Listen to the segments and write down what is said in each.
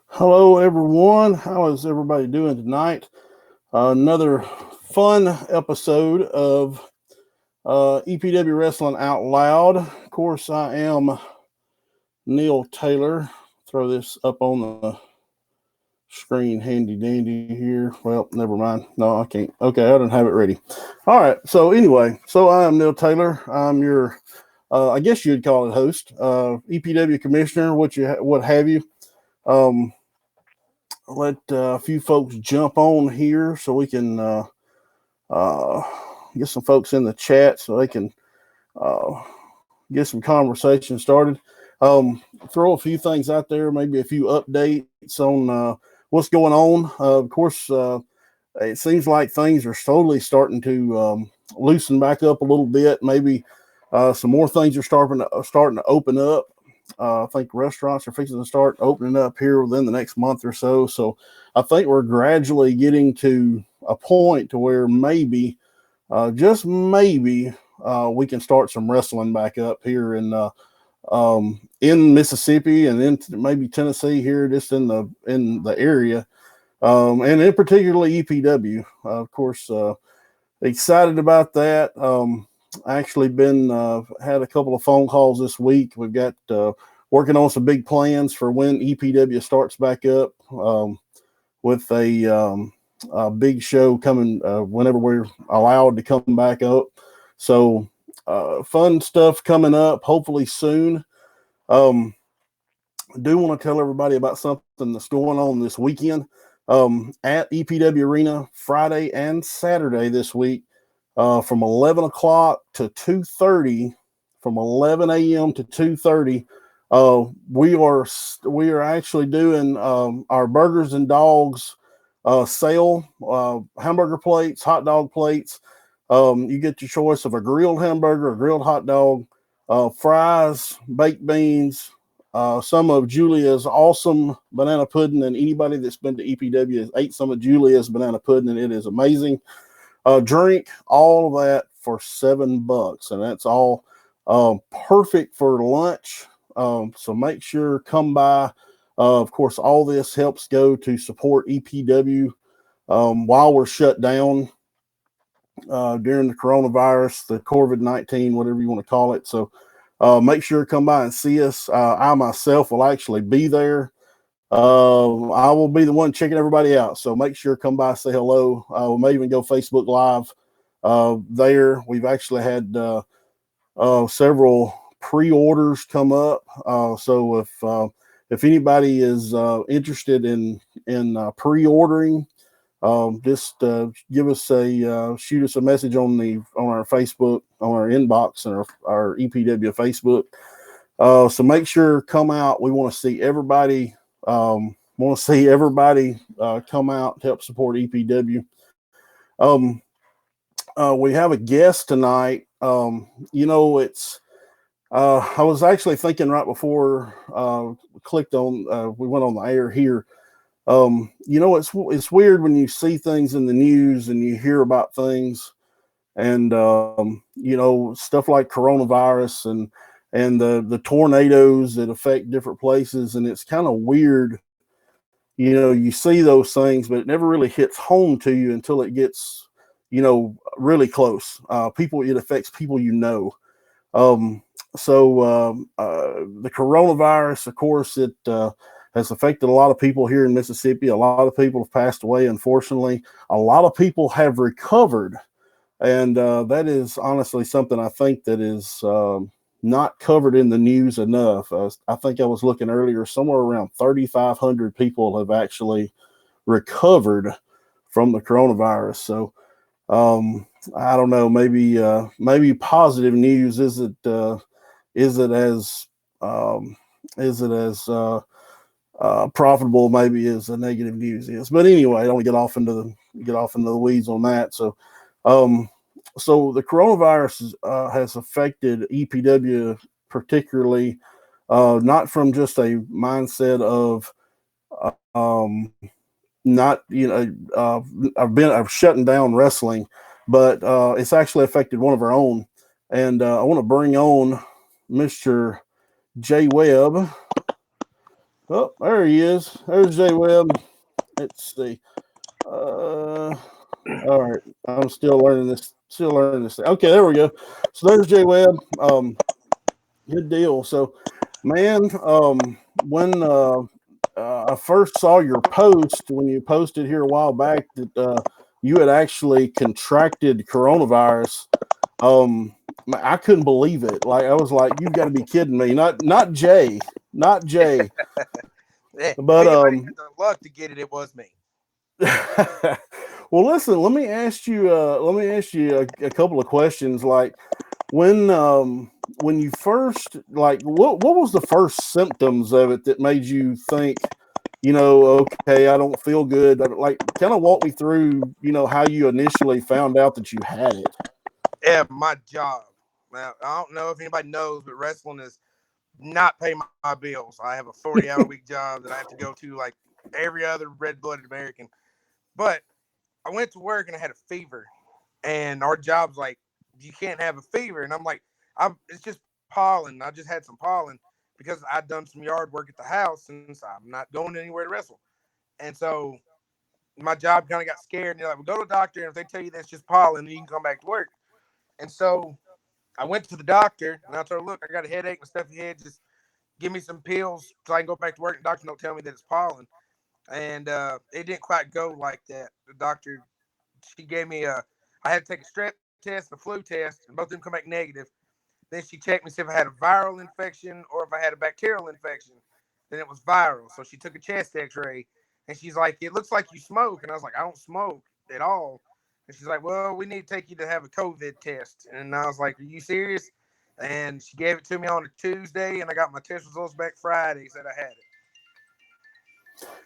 Hello, everyone. How is everybody doing tonight? Another fun episode of EPW Wrestling Out Loud. Of course, I am Neil Taylor. Throw this up on the screen handy dandy here. Well, never mind. No, I can't. Okay, I don't have it ready. All right. So, anyway, I am Neil Taylor. I'm your, I guess you'd call it host, EPW commissioner, what have you. Um, let a few folks jump on here so we can uh, get some folks in the chat so they can uh, get some conversation started. Throw a few things out there, maybe a few updates on what's going on. Of course, it seems like things are slowly starting to loosen back up a little bit. Maybe some more things are starting to open up. I think restaurants are fixing to start opening up here within the next month or so. So I think we're gradually getting to a point to where maybe, just maybe, we can start some wrestling back up here in Mississippi and in maybe Tennessee here, just in the area, and in particularly EPW. Of course, excited about that. Actually been had a couple of phone calls this week. We've got working on some big plans for when EPW starts back up, with a big show coming whenever we're allowed to come back up. So fun stuff coming up hopefully soon. um, I do want to tell everybody about something that's going on this weekend, at EPW Arena Friday and Saturday this week, from 11 o'clock to 2:30, from 11 a.m. to 2:30. We are actually doing our burgers and dogs sale, hamburger plates, hot dog plates. You get your choice of a grilled hamburger, a grilled hot dog, fries, baked beans, some of Julia's awesome banana pudding. And anybody that's been to EPW has ate some of Julia's banana pudding, and it is amazing. Drink, all of that for $7, and that's all perfect for lunch. So make sure come by. Of course, all this helps go to support EPW while we're shut down during the coronavirus, the COVID-19, whatever you want to call it. So make sure to come by and see us. I myself will actually be there. I will be the one checking everybody out. So make sure to come by, say hello. We may even go Facebook Live there. We've actually had several pre-orders come up. So if anybody is interested in pre-ordering, just give us shoot us a message on our Facebook, on our inbox, and our EPW Facebook. So make sure come out. We want to see everybody. Come out to help support EPW. Um, we have a guest tonight. It's. I was actually thinking right before we went on the air here. It's weird when you see things in the news and you hear about things, and stuff like coronavirus and the tornadoes that affect different places, and it's kind of weird. You see those things, but it never really hits home to you until it gets really close. It affects people. The coronavirus, of course, it has affected a lot of people here in Mississippi. A lot of people have passed away, unfortunately. A lot of people have recovered, and that is honestly something I think that is not covered in the news enough. I think I was looking earlier, somewhere around 3,500 people have actually recovered from the coronavirus. So I don't know, maybe positive news is it as um, is it as profitable maybe as the negative news is. But anyway, I don't get off into the weeds on that. Um, so the coronavirus has affected EPW particularly, not from just a mindset of um, not I've shutting down wrestling, but it's actually affected one of our own, and I want to bring on Mr. Jai Webb. Oh, there he is. There's Jai Webb. Let's see. All right. I'm still learning this. Still learning this thing. Okay, there we go. So there's Jai Webb. Good deal. So, man, when I first saw your post when you posted here a while back that you had actually contracted coronavirus, um, I couldn't believe it. Like I was like, "You've got to be kidding me!" Not Jay, not Jay, Yeah. If but anybody had the luck to get it, it was me. well, listen. Let me ask you. Let me ask you a couple of questions. Like when you first like what was the first symptoms of it that made you think, okay, I don't feel good. Like, kind of walk me through, how you initially found out that you had it. Yeah, my job. Now, I don't know if anybody knows, but wrestling is not pay my bills. I have a 40-hour week job that I have to go to like every other red-blooded American. But I went to work and I had a fever, and our job's like, you can't have a fever, and I'm like, it's just pollen. I just had some pollen because I'd done some yard work at the house since I'm not going anywhere to wrestle, and so my job kind of got scared, and they're like, well, go to the doctor, and if they tell you that's just pollen, then you can come back to work. And so I went to the doctor, and I told her, look, I got a headache and stuffy head, just give me some pills so I can go back to work. And the doctor don't tell me that it's pollen. And it didn't quite go like that. The doctor, she gave me I had to take a strep test and a flu test, and both of them come back negative. Then she checked me to see if I had a viral infection or if I had a bacterial infection. Then it was viral. So she took a chest x-ray, and she's like, it looks like you smoke. And I was like, I don't smoke at all. And she's like, well, we need to take you to have a COVID test. And I was like, are you serious? And she gave it to me on a Tuesday, and I got my test results back Friday, said I had it.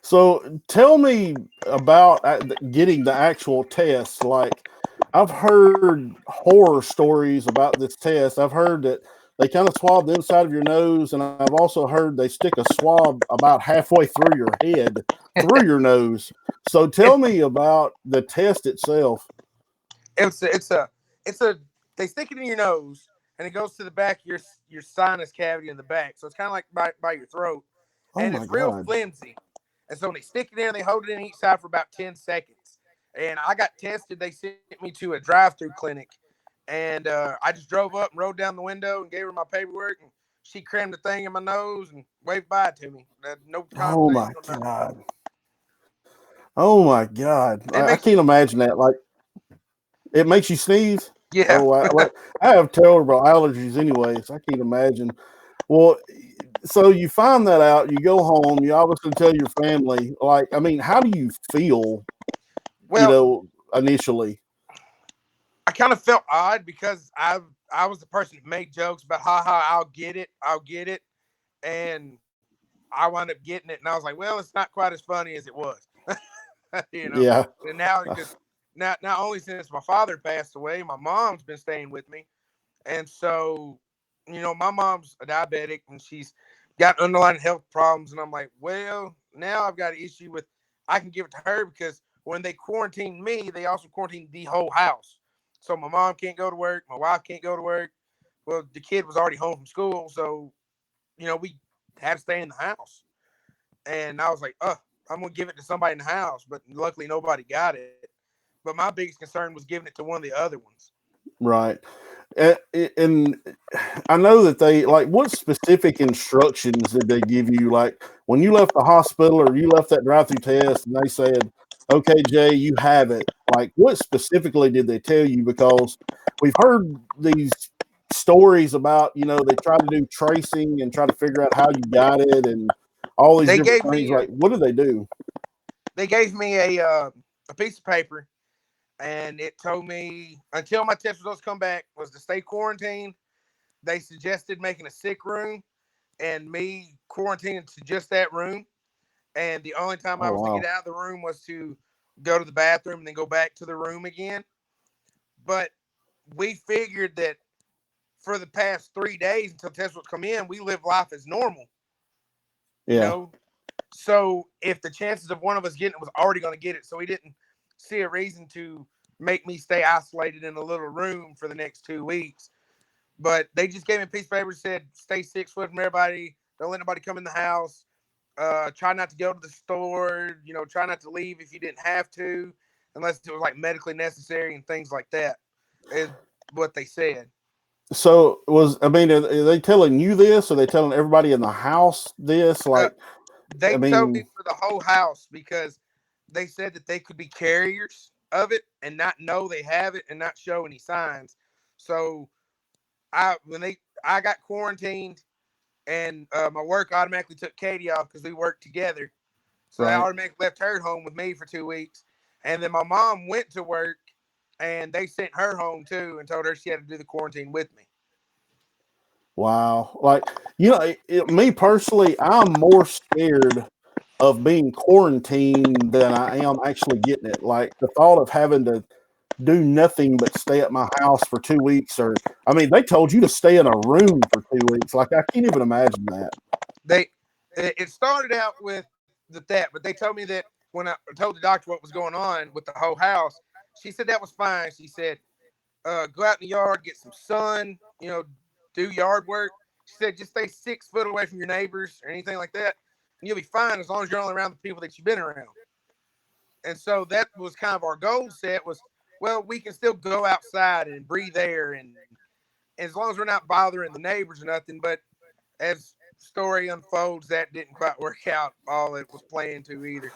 So tell me about getting the actual test. Like, I've heard horror stories about this test. I've heard that they kind of swab the inside of your nose, and I've also heard they stick a swab about halfway through your head, through your nose. So tell It, me about the test itself. it's a they stick it in your nose, and it goes to the back of your sinus cavity in the back. So it's kind of like by your throat, Oh and my it's real God. flimsy. And so when they stick it in, they hold it in each side for about 10 seconds. And I got tested. They sent me to a drive-through clinic, and I just drove up and rolled down the window and gave her my paperwork, and she crammed the thing in my nose and waved bye to me. No Oh conversation, my no nothing. God. Oh my God. It I makes can't imagine that. Like, it makes you sneeze. yeah. Oh, I have terrible allergies, anyways. I can't imagine. Well, so you find that out, you go home, you obviously tell your family. Like, I mean, how do you feel, Well, initially? I kind of felt odd because I was the person that made jokes about ha, I'll get it, and I wound up getting it, and I was like, well, it's not quite as funny as it was, you know. Yeah. And now because now not only since my father passed away, my mom's been staying with me, and so my mom's a diabetic and she's got underlying health problems, and I'm like, well, now I've got an issue with I can give it to her because when they quarantined me, they also quarantined the whole house. So my mom can't go to work, my wife can't go to work. Well, the kid was already home from school, so we had to stay in the house. And I was like, I'm gonna give it to somebody in the house, but luckily nobody got it. But my biggest concern was giving it to one of the other ones. Right. And I know that they like what specific instructions did they give you? Like when you left the hospital or you left that drive through test and they said, okay, Jay, you have it. Like what specifically did they tell you? Because we've heard these stories about, they try to do tracing and try to figure out how you got it and all these They different gave things. me Like, what do they do? a piece of paper, and it told me until my test results come back was to stay quarantined. They suggested making a sick room and me quarantining to just that room. And the only time I Oh, was to get wow. out of the room was to go to the bathroom and then go back to the room again. But we figured that for the past 3 days until test results come in, we live life as normal, you Yeah. know. So if the chances of one of us getting it was already going to get it, so we didn't see a reason to make me stay isolated in a little room for the next 2 weeks. But they just gave me a piece of paper that said, stay 6 foot from everybody. Don't let nobody come in the house. try not to go to the store, try not to leave if you didn't have to, unless it was like medically necessary and things like that, is what they said. So are they telling you this? Are they telling everybody in the house this? Uh, Like, I they told me mean, for the whole house because they said that they could be carriers of it and not know they have it and not show any signs. So I got quarantined and my work automatically took Katie off because we worked together. So they right. automatically left her at home with me for 2 weeks. And then my mom went to work and they sent her home too and told her she had to do the quarantine with me. Wow. Like, me personally, I'm more scared of being quarantined than I am actually getting it. Like the thought of having to do nothing but stay at my house for 2 weeks, or I mean, they told you to stay in a room for 2 weeks. Like I can't even imagine that. They It started out with that, but they told me that when I told the doctor what was going on with the whole house, she said that was fine. She said, go out in the yard, get some sun, do yard work. She said, just stay 6 foot away from your neighbors or anything like that, and you'll be fine as long as you're only around the people that you've been around. And so that was kind of our goal set was, well, we can still go outside and breathe air, and as long as we're not bothering the neighbors or nothing. But as story unfolds, that didn't quite work out all it was planned to either.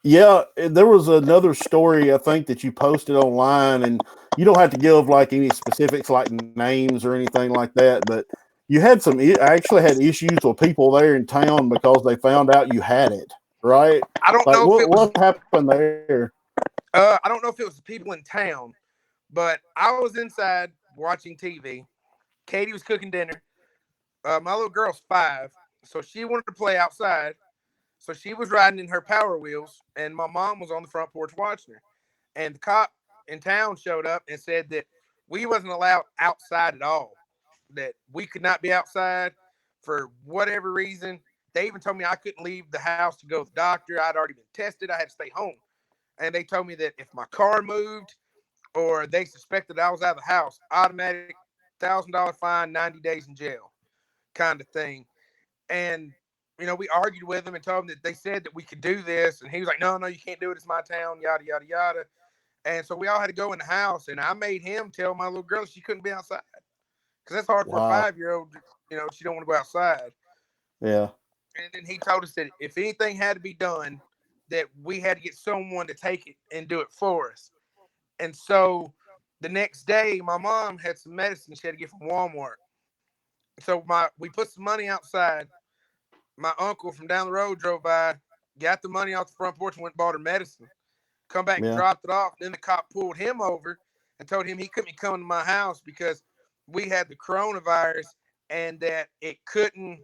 Yeah, there was another story I think that you posted online, and you don't have to give like any specifics like names or anything like that, but you had actually had issues with people there in town because they found out you had it, right? I don't Like know if it was what happened there? I don't know if it was the people in town, but I was inside watching TV. Katie was cooking dinner. My little girl's 5, so she wanted to play outside. So she was riding in her Power Wheels, and my mom was on the front porch watching her. And the cop in town showed up and said that we wasn't allowed outside at all, that we could not be outside for whatever reason. They even told me I couldn't leave the house to go to the doctor. I'd already been tested. I had to stay home. And they told me that if my car moved or they suspected I was out of the house, automatic $1,000 fine, 90 days in jail, kind of thing. And we argued with him and told him that they said that we could do this, and he was like, "No, no, you can't do it. It's my town." Yada yada yada. And so we all had to go in the house, and I made him tell my little girl she couldn't be outside because that's hard for a Wow. 5-year-old. She don't want to go outside. Yeah. And then he told us that if anything had to be done, that we had to get someone to take it and do it for us. And so the next day, my mom had some medicine she had to get from Walmart. So we put some money outside. My uncle from down the road drove by, got the money off the front porch, and went and bought her medicine. Come back and Yeah. dropped it off. Then the cop pulled him over and told him he couldn't be coming to my house because we had the coronavirus and that it couldn't,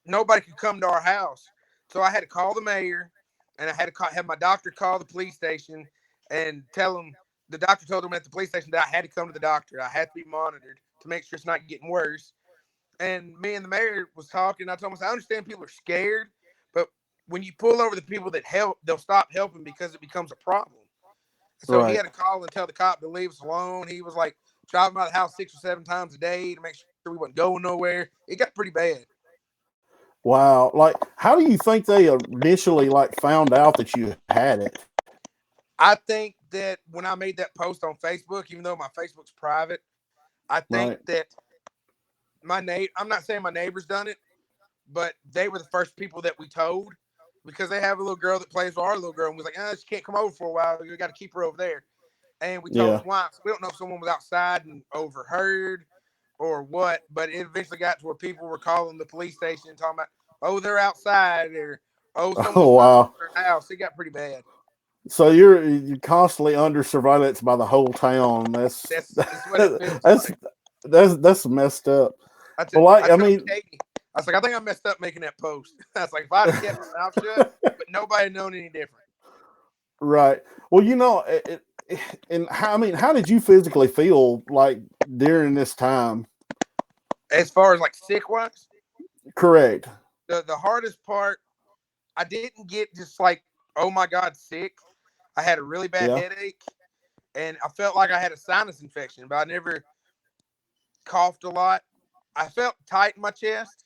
nobody could come to our house. So I had to call the mayor and I had to have my doctor call the police station and tell him, the doctor told him at the police station that I had to come to the doctor. I had to be monitored to make sure it's not getting worse. And me and the mayor was talking. I told him, I understand people are scared, but when you pull over the people that help, they'll stop helping because it becomes a problem. So he Right. had to call and tell the cop to leave us alone. He was like driving by the house 6 or 7 times a day to make sure we wasn't going nowhere. It got pretty bad. Wow. Like, how do you think they initially like found out that you had it? I think that when I made that post on Facebook, even though my Facebook's private, I think Right. that I'm not saying my neighbors done it, but they were the first people that we told because they have a little girl that plays with our little girl and was like, she can't come over for a while. We got to keep her over there. And we told Yeah. them why. So we don't know if someone was outside and overheard or what, but it eventually got to where people were calling the police station and talking about, oh, they're outside, or oh, someone's Oh following wow. their house. It got pretty bad. So you're constantly under surveillance by the whole town. That's That's what it feels that's like. that's messed up. Well, I like I told mean, Katie, I was like, I think I messed up making that post. I was like, if I'd have kept my mouth shut, but nobody had known any different. right. Well, and how, I mean, how did you physically feel like during this time? As far as like sick wise, Correct. the hardest part, I didn't get just like, oh my God, sick. I had a really bad Yeah. headache and I felt like I had a sinus infection, but I never coughed a lot. I felt tight in my chest,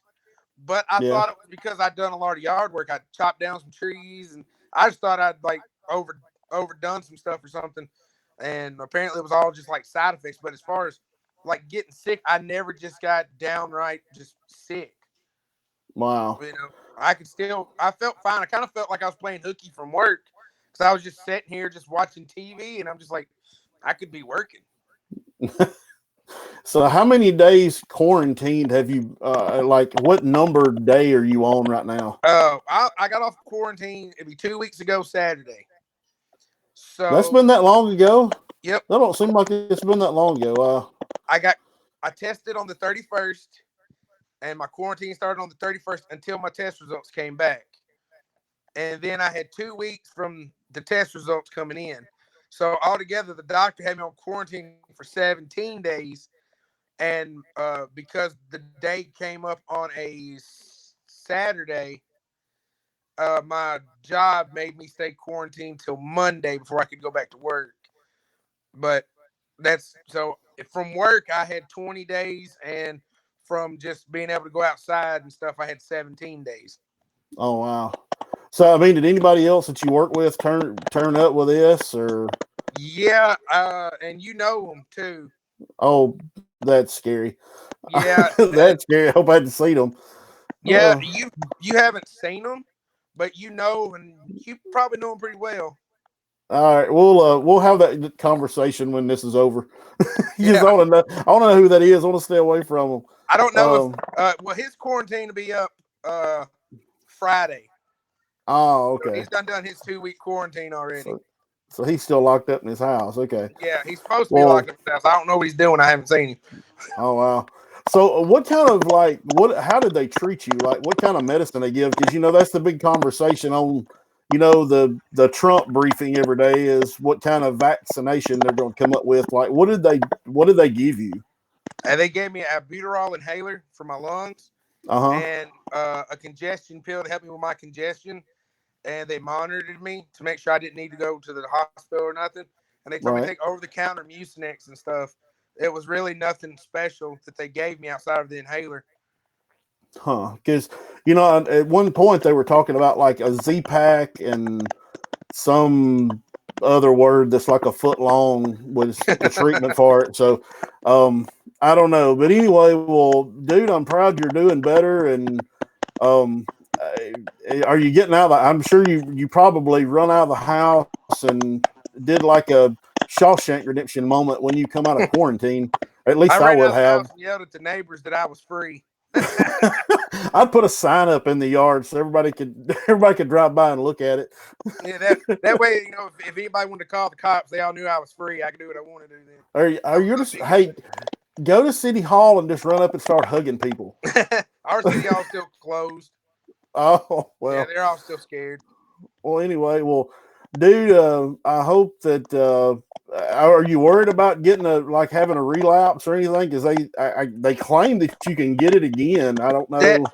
But I Yeah. thought it was because I'd done a lot of yard work. I chopped down some trees, and I just thought I'd like overdone some stuff or something. And apparently, it was all just like side effects. But as far as like getting sick, I never just got downright just sick. Wow. You know, I felt fine. I kind of felt like I was playing hooky from work because I was just sitting here just watching TV, and I'm just like, I could be working. So how many days quarantined have you like what number day are you on right now? I got off quarantine. It'd be 2 weeks ago Saturday. That's So, been that long ago? yep, That don't seem like it's been that long ago. I got I tested on the 31st, and my quarantine started on the 31st until my test results came back. And then I had 2 weeks from the test results coming in. So altogether, the doctor had me on quarantine for 17 days. And because the date came up on a Saturday, my job made me stay quarantined till Monday before I could go back to work. But that's so from work, I had 20 days, and from just being able to go outside and stuff, I had 17 days. Oh wow. So I mean, did anybody else that you work with turn up with this or? Yeah, and you know them too. Oh, that's scary. Yeah, That's scary. I hope I hadn't seen them. yeah. You haven't seen them, but you know, and you probably know them pretty well. All right, we'll have that conversation when this is over. Because Yeah, I want to know who that is. I want to stay away from them. I don't know if well, his quarantine will be up Friday, Oh, so okay. he's done his 2 week quarantine already. So so he's still locked up in his house. Okay. Yeah, he's supposed to be Well, locked up in his house. I don't know what he's doing. I haven't seen him. oh wow. So what kind of like what? How did they treat you? Like what kind of medicine they give? Because that's the big conversation on the Trump briefing every day is what kind of vaccination they're going to come up with. Like what did they give you? And they gave me a albuterol inhaler for my lungs Uh huh. and a congestion pill to help me with my congestion. And they monitored me to make sure I didn't need to go to the hospital or nothing. And they told me to Right. take over the counter Mucinex and stuff. It was really nothing special that they gave me outside of the inhaler. Huh? Because at one point they were talking about like a Z pack and some other word that's like a foot long was the treatment for it. So I don't know. But anyway, well, dude, I'm proud you're doing better. And um, are you getting out of I'm sure you probably run out of the house and did like a Shawshank Redemption moment when you come out of quarantine. At I least I ran would out of the have. house and yelled at the neighbors that I was free. I'd put a sign up in the yard so everybody could drive by and look at it. Yeah, that way, if anybody wanted to call the cops, they all knew I was free. I could do what I wanted to do then. Are That was you my just biggest hey go to City Hall and just run up and start hugging people? thing. Our city all still closed. Oh Yeah, well. they're all still scared. Well, anyway, dude, I hope that. Are you worried about getting like having a relapse or anything? Because they claim that you can get it again. I don't That know.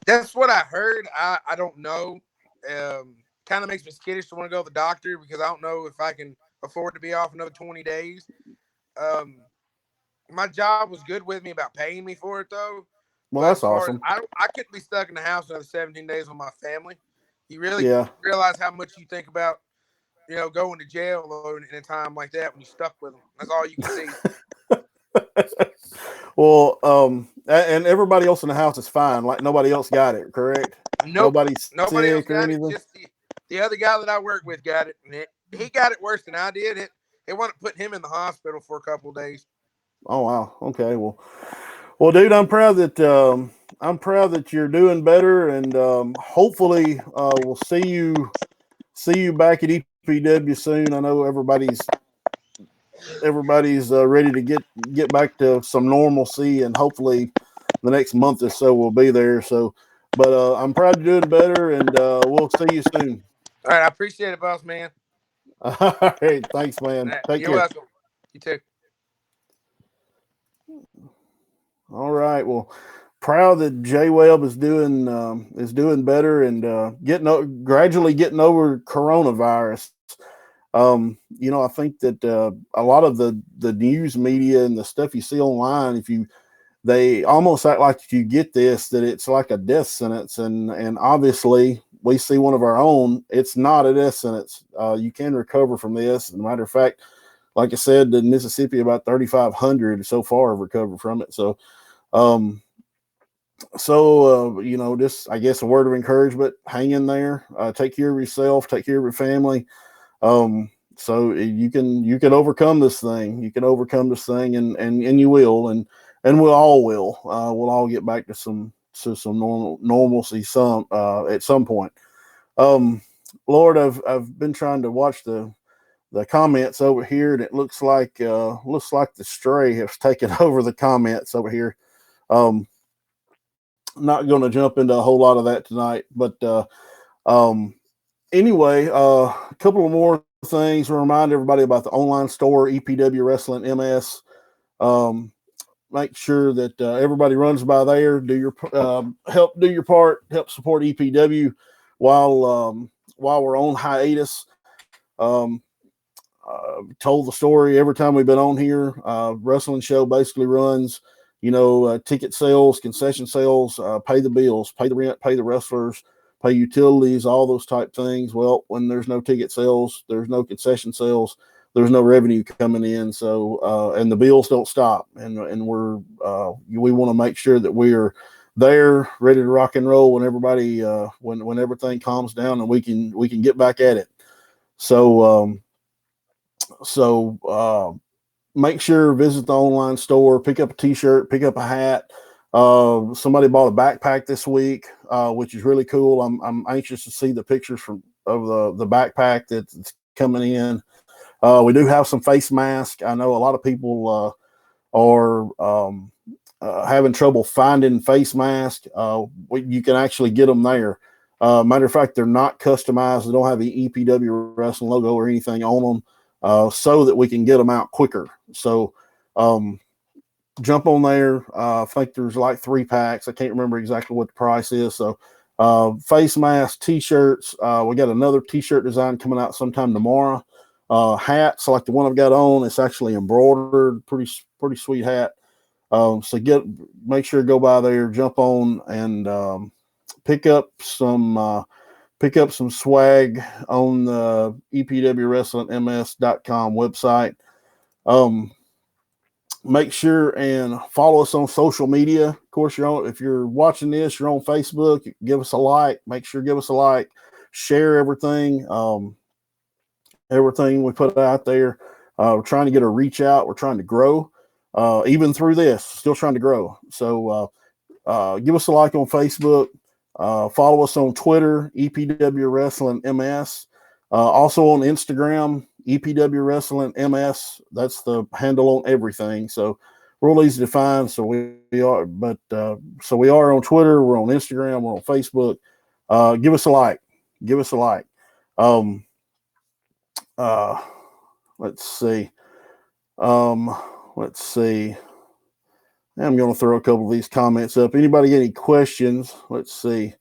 that's what I heard. I don't know. Kind of makes me skittish to want to go to the doctor because I don't know if I can afford to be off another 20 days. Um, my job was good with me about paying me for it though. Well, But as that's far as awesome. I couldn't be stuck in the house another 17 days with my family. You really Yeah. realize how much you think about going to jail in a time like that when you're stuck with them. That's all you can see. Well, and everybody else in the house is fine. Like nobody else got it, correct? Nope, Nobody's nobody else sick or got it. anything. Just the other guy that I work with got it, and he got it worse than I did. It wanted to put him in the hospital for a couple of days. Oh wow. Okay. Well, dude, I'm proud that you're doing better, and hopefully we'll see you back at EPW soon. I know everybody's ready to get back to some normalcy, and hopefully the next month or so we'll be there. So, but I'm proud you're doing better, and we'll see you soon. All right, I appreciate it, boss man. All right, thanks, man. Take You're care. welcome. You too. All right. Well, proud that Jai Webb is doing better and gradually getting over coronavirus. I think that a lot of the news media and the stuff you see online, if you they almost act like if you get this, that it's like a death sentence. And obviously we see one of our own. It's not a death sentence. You can recover from this. As a matter of fact, like I said, in Mississippi, about 3,500 so far have recovered from it. So, just, I guess, a word of encouragement: hang in there, take care of yourself, take care of your family. So you can overcome this thing. You can overcome this thing, and you will, and we'll all will. We'll all get back to some normalcy at some point. Lord, I've been trying to watch the comments over here, and it looks like the stray has taken over the comments over here. Not going to jump into a whole lot of that tonight, but anyway, a couple of more things. We'll remind everybody about the online store, EPW Wrestling MS. Make sure that everybody runs by there. Do your help do your part. Help support EPW while we're on hiatus. Told the story every time we've been on here. Wrestling show basically runs, ticket sales, concession sales, pay the bills, pay the rent, pay the wrestlers, pay utilities, all those type things. Well, when there's no ticket sales, there's no concession sales, there's no revenue coming in. So, and the bills don't stop. And we want to make sure that we're there, ready to rock and roll when everybody, when everything calms down and we can get back at it. So, make sure visit the online store, pick up a t-shirt, pick up a hat. Somebody bought a backpack this week, which is really cool. I'm anxious to see the pictures of the backpack that's coming in. We do have some face masks. I know a lot of people are having trouble finding face masks. You can actually get them there. Matter of fact, they're not customized. They don't have the EPW Wrestling logo or anything on them. So that we can get them out quicker. So jump on there. I think there's like 3 packs. I can't remember exactly what the price is. So face masks, t-shirts. We got another t-shirt design coming out sometime tomorrow. Hats like the one I've got on. It's actually embroidered. Pretty sweet hat. So make sure to go by there, jump on, and pick up some swag on the EPWWrestlingMS.com website. Make sure and follow us on social media. Of course, if you're watching this, you're on Facebook, give us a like. Make sure to give us a like. Share everything. Everything we put out there. We're trying to get a reach out. We're trying to grow. Even through this, still trying to grow. So give us a like on Facebook. Follow us on Twitter, EPW Wrestling MS. Also on Instagram, EPW Wrestling MS. That's the handle on everything. So real easy to find. So we are on Twitter. We're on Instagram. We're on Facebook. Give us a like. Give us a like. Let's see. Let's see. I'm going to throw a couple of these comments up. Anybody get any questions? Let's see.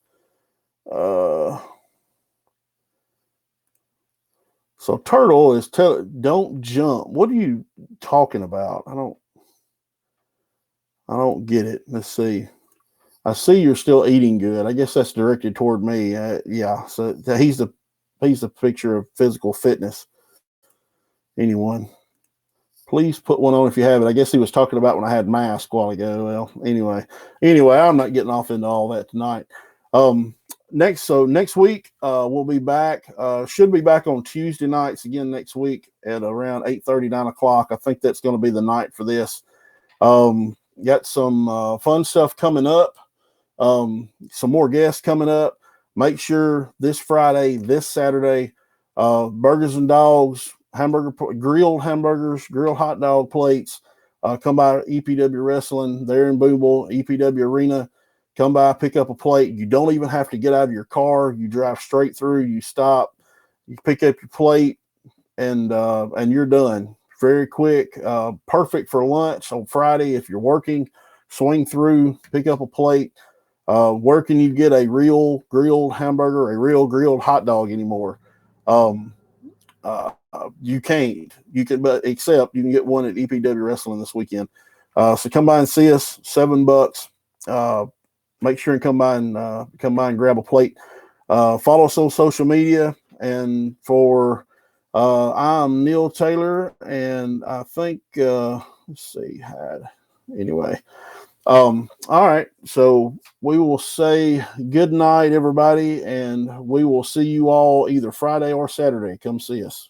So Turtle is don't jump. What are you talking about? I don't get it. Let's see. I see you're still eating good. I guess that's directed toward me. Yeah. So he's the picture of physical fitness. Anyone? Please put one on if you have it. I guess he was talking about when I had mask a while ago. Well, anyway, I'm not getting off into all that tonight. Next week, we'll be back. Should be back on Tuesday nights again next week at around 8:30, 9 o'clock. I think that's going to be the night for this. Got some fun stuff coming up. Some more guests coming up. Make sure this Friday, this Saturday, burgers and dogs, grilled hamburgers, grilled hot dog plates. Come by EPW Wrestling there in Boonville, EPW Arena. Come by, pick up a plate. You don't even have to get out of your car. You drive straight through. You stop. You pick up your plate, and you're done. Very quick. Perfect for lunch on Friday if you're working. Swing through, pick up a plate. Where can you get a real grilled hamburger, a real grilled hot dog anymore? You can't. You can, but except you can get one at EPW Wrestling this weekend. So come by and see us. $7. Make sure and come by and grab a plate. Follow us on social media. And for I'm Neil Taylor, and I think let's see, anyway. All right. So we will say good night, everybody, and we will see you all either Friday or Saturday. Come see us.